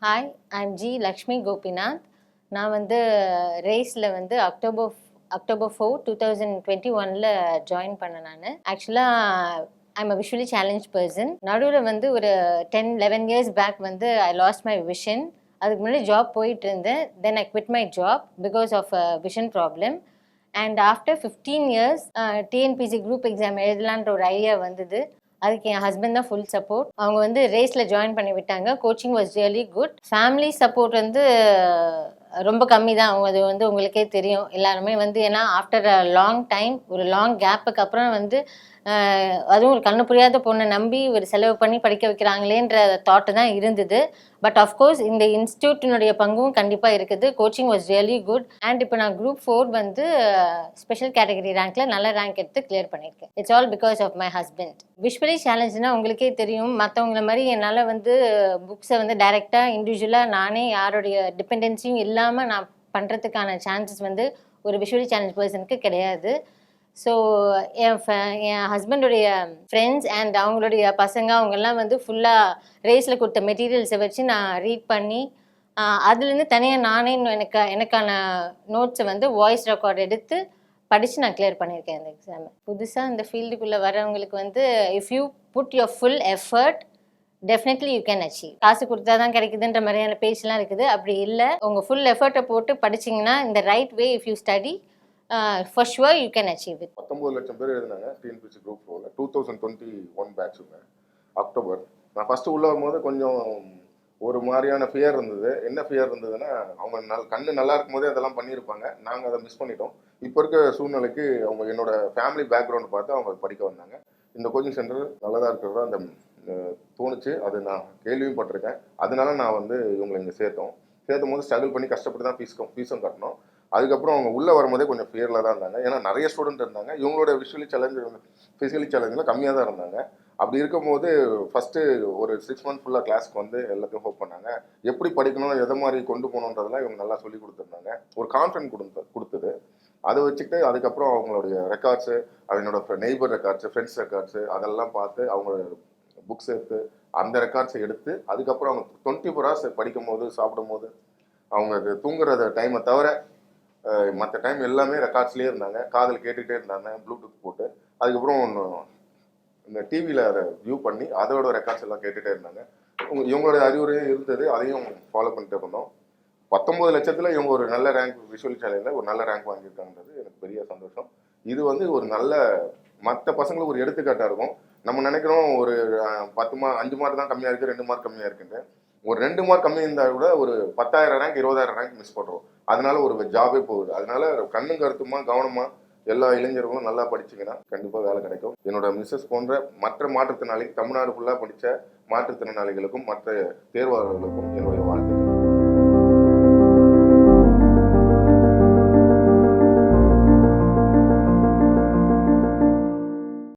Hi, I'm G Lakshmi Gopinath. நான் வந்து ரேஸில் வந்து அக்டோபர் 4, 2021 ஜாயின் பண்ணேன். நான் ஆக்சுவலாக I'm a visually challenge person. நடுவில் வந்து ஒரு 10-11 இயர்ஸ் பேக் வந்து ஐ லாஸ்ட் மை விஷன். அதுக்கு முன்னாடி ஜாப் போயிட்டு இருந்தேன். Then I quit my job because of vision problem. And after 15 years TNPSC group exam எழுதலான்ற ஒரு ஐடியா வந்தது. அதுக்கு என் ஹஸ்பண்ட் தான் ஃபுல் சப்போர்ட். அவங்க வந்து ரேஸில் ஜாயின் பண்ணி விட்டாங்க. Coaching was really good. Family support வந்து ரொம்ப கம்மி தான். அது வந்து உங்களுக்கே தெரியும். எல்லாருமே வந்து ஏன்னா ஆஃப்டர் அ லாங் டைம், ஒரு லாங் கேப்புக்கு அப்புறம் வந்து அதுவும் ஒரு கண்ணு புரியாத பொண்ணை நம்பி ஒரு செலவு பண்ணி படிக்க வைக்கிறாங்களேன்ற தாட்டு தான் இருந்தது. பட் அஃப்கோர்ஸ் இந்த இன்ஸ்டியூட்டினுடைய பங்கும் கண்டிப்பாக இருக்குது. Coaching was really good. And இப்போ நான் குரூப் 4 வந்து ஸ்பெஷல் கேட்டகரி ரேங்க்ல நல்ல ரேங்க் எடுத்து கிளியர் பண்ணியிருக்கேன். It's all because of my husband. Visually சேலஞ்சுனா உங்களுக்கே தெரியும். மற்றவங்கள மாதிரி என்னால் வந்து புக்ஸை வந்து டைரெக்டாக இண்டிவிஜுவலாக நானே யாருடைய டிபெண்டன்சியும் இல்லாமல் நான் பண்ணுறதுக்கான சான்சஸ் வந்து ஒரு விஷுவலி சேலஞ்ச் பர்சனுக்கு கிடையாது. ஸோ என் ஹஸ்பண்டுடைய ஃப்ரெண்ட்ஸ் அண்ட் அவங்களுடைய பசங்க அவங்கெல்லாம் வந்து ஃபுல்லாக ரேஸில் கொடுத்த மெட்டீரியல்ஸை வச்சு நான் ரீட் பண்ணி அதுலேருந்து தனியாக நானே எனக்கான நோட்ஸை வந்து வாய்ஸ் ரெக்கார்ட் எடுத்து படித்து நான் கிளியர் பண்ணியிருக்கேன் இந்த எக்ஸாமை. புதுசாக இந்த ஃபீல்டுக்குள்ளே வரவங்களுக்கு வந்து if you put your full effort definitely you can achieve. காசு கொடுத்தா தான் கிடைக்குதுன்ற மாதிரியான பேஜ்லாம் இருக்குது. அப்படி இல்லை, உங்கள் ஃபுல் எஃபர்ட்டை போட்டு படிச்சிங்கன்னா இந்த right way if you study for sure you can achieve it. 19 லட்சம் பேர் எழுதினாங்க டிஎன்பிசி குரூப் 4ல 2021 பேட்சுங்க அக்டோபர். நான் ஃபஸ்ட்டு உள்ளே வரும்போது கொஞ்சம் ஒரு மாதிரியான ஃபியர் இருந்தது. என்ன ஃபியர் இருந்ததுன்னா, அவங்க கண்ணு நல்லா இருக்கும்போதே அதெல்லாம் பண்ணியிருப்பாங்க. நாங்கள் அதை மிஸ் பண்ணிட்டோம். இப்போ இருக்க சூழ்நிலைக்கு அவங்க என்னோட ஃபேமிலி பேக்ரவுண்ட் பார்த்து அவங்க படிக்க வந்தாங்க. இந்த கோச்சிங் சென்டர் நல்லதாக இருக்கிறதா அந்த தோணுச்சு. அது நான் கேள்வியும் பட்டிருக்கேன். அதனால நான் வந்து இவங்களை இங்கே சேர்த்தும் போது ஸ்ட்ரகிள் பண்ணி கஷ்டப்பட்டு தான் ஃபீஸும் கட்டணும். அதுக்கப்புறம் அவங்க உள்ளே வரும்போதே கொஞ்சம் ஃபியரில் தான் இருந்தாங்க. ஏன்னா நிறைய ஸ்டூடெண்ட் இருந்தாங்க. இவங்களோட ஃபிசிக்கலி சேலஞ்சில் கம்மியாக தான் இருந்தாங்க. அப்படி இருக்கும்போது ஃபஸ்ட்டு ஒரு 6 மந்த் ஃபுல்லாக கிளாஸ்க்கு வந்து எல்லாத்தையும் ஹோப் பண்ணாங்க. எப்படி படிக்கணும், எதை மாதிரி கொண்டு போகணுன்றதெல்லாம் இவங்க நல்லா சொல்லி கொடுத்துருந்தாங்க. ஒரு கான்ஃபிடன்ட் கொடுத்தது. அதை வச்சுக்கிட்டு அதுக்கப்புறம் அவங்களுடைய ரெக்கார்ட்ஸு, அதனோட நெய்பர் ரெக்கார்ட்ஸு, ஃப்ரெண்ட்ஸ் ரெக்கார்ட்ஸு அதெல்லாம் பார்த்து அவங்க புக்ஸ் எடுத்து அந்த ரெக்கார்ட்ஸை எடுத்து அதுக்கப்புறம் அவங்க 24 hours படிக்கும் போது சாப்பிடும் போது அவங்க தூங்குற டைமை தவிர மற்ற டைம் எல்லாமே ரெக்கார்ட்ஸ்லேயே இருந்தாங்க. காதில் கேட்டுகிட்டே இருந்தாங்க ப்ளூடூத் போட்டு. அதுக்கப்புறம் இந்த டிவியில் அதை வியூ பண்ணி அதோட ரெக்கார்ட்ஸ் எல்லாம் கேட்டுகிட்டே இருந்தாங்க. இவங்களோட அறிவுரையும் இருந்தது. அதையும் ஃபாலோ பண்ணிட்டே இருந்தோம். 19 லட்சத்தில் இவங்க ஒரு நல்ல ரேங்க் விஷுவல் சேலஞ்சில் ஒரு நல்ல ரேங்க் வாங்கியிருக்காங்கன்றது எனக்கு பெரிய சந்தோஷம். இது வந்து ஒரு நல்ல மற்ற பசங்களுக்கு ஒரு எடுத்துக்காட்டாக இருக்கும். நம்ம நினைக்கிறோம் ஒரு 5 மார்க் தான் கம்மியாக இருக்குது, 2 மார்க் கம்மியாக இருக்குன்ட்டு. ஒரு 2 மார்க் கம்மி இருந்தால் கூட ஒரு 10,000 ரேங்க் 20,000 ரேங்க் மிஸ் பண்ணுறோம். அதனால ஒரு ஜாபே போகுது. அதனால கண்ணும் கருத்துமா கவனமாக எல்லா இளைஞர்களும் நல்லா படிச்சிங்கன்னா கண்டிப்பாக வேலை கிடைக்கும். என்னோட மிஸ்ஸஸ் போன்ற மற்ற மாற்றுத்திறனாளிகள் தமிழ்நாடு ஃபுல்லாக படித்த மாற்றுத்திறனாளிகளுக்கும் மற்ற தேர்வாளர்களுக்கும் என்னுடைய